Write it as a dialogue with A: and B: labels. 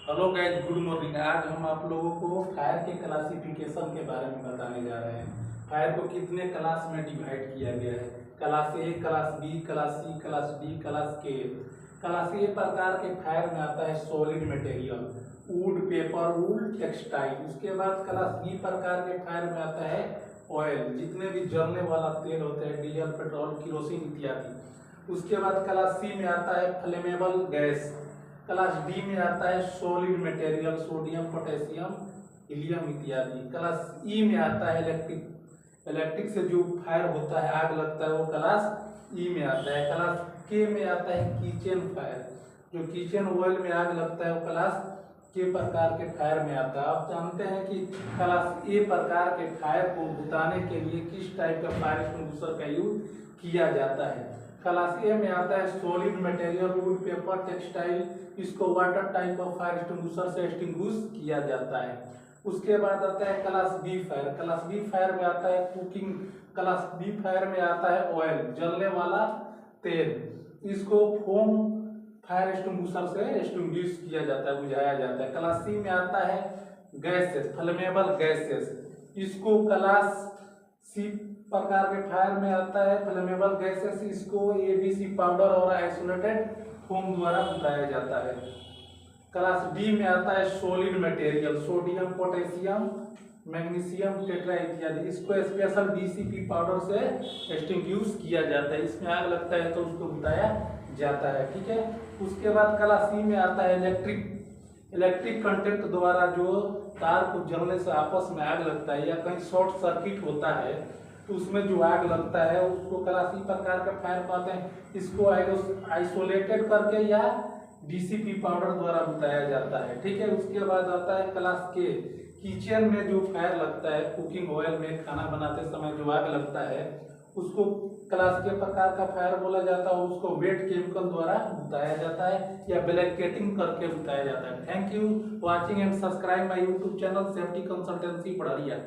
A: Hello guys, good morning. आज हम आप लोगों को फायर के क्लासिफिकेशन के बारे में बताने जा रहे हैं। फायर को कितने क्लास में डिवाइड किया गया है। Class A, class B, class C, class D, class K. Class A प्रकार के फायर में आता है solid material, wood, paper, wool, textile. उसके बाद क्लास बी प्रकार के फायर में आता है ऑयल, जितने भी जलने वाला तेल होते हैं, डीजल, पेट्रोल, किरोसिन इत्यादि। उसके बाद क्लास सी में आता है फ्लेमेबल गैस। क्लास डी में आता है solid material, sodium, potassium, helium इत्यादि। क्लास ई में आता है इलेक्ट्रिक। इलेक्ट्रिक से जो फायर होता है, आग लगता है, वो क्लास ई में आता है। क्लास के में आता है किचन फायर, जो किचन ऑयल में आग लगता है, वो क्लास के प्रकार के फायर में आता है। आप जानते हैं कि क्लास ए प्रकार के फायर को बुझाने के लिए किस टाइप का फायर एक्सटिंग्विशर का यूज किया जाता है। क्लास ए में आता है solid material, wood, paper, textile. इसको water type of fire extinguisher से एक्सटिंग्विश किया जाता है। उसके बाद आता है class B fire. Class B fire में आता है कुकिंग। क्लास बी फायर में आता है ऑयल, जलने वाला तेल। इसको फोम फायर एक्सटिंग्विशर से एक्सटिंग्विश किया जाता है, बुझाया जाता है। क्लास सी में आता है गैसेस, फ्लेमेबल गैसेस। इसको क्लास सी प्रकार के फायर में आता है फ्लेमेबल गैसेस। इसको एबीसी पाउडर और आइसोलेटेड फोम द्वारा बुझाया जाता है। क्लास डी में आता है solid material, sodium, potassium, magnesium, tetra इत्यादि। इसको स्पेशल डीसीपी पाउडर से एक्सटिंग्विश किया जाता है। इसमें आग लगता है तो उसको बुझाया जाता है। ठीक है। उसके बाद क्लास सी में आता है इलेक्ट्रिक। इलेक्ट्रिक कंटेक्ट द्वारा जो तार को जलने से आपस में आग लगता है, या कहीं शॉर्ट सर्किट होता है तो उसमें जो आग लगता है उसको क्लास सी प्रकार का फायर पाते हैं। इसको आइसोलेटेड करके या डीसीपी पाउडर द्वारा बुझाया जाता है। ठीक है। उसके बाद आता है क्लास के। किचन में जो फायर लगता है, कुकिंग ऑयल में खाना बनाते समय जो आग लगता है, उसको क्लास के प्रकार का फायर बोला जाता है। उसको वेट केमिकल द्वारा बुझाया जाता है या ब्लैंकेटिंग करके बुझाया जाता है। Thank you watching and subscribe my YouTube channel safety consultancy पढ़रिया।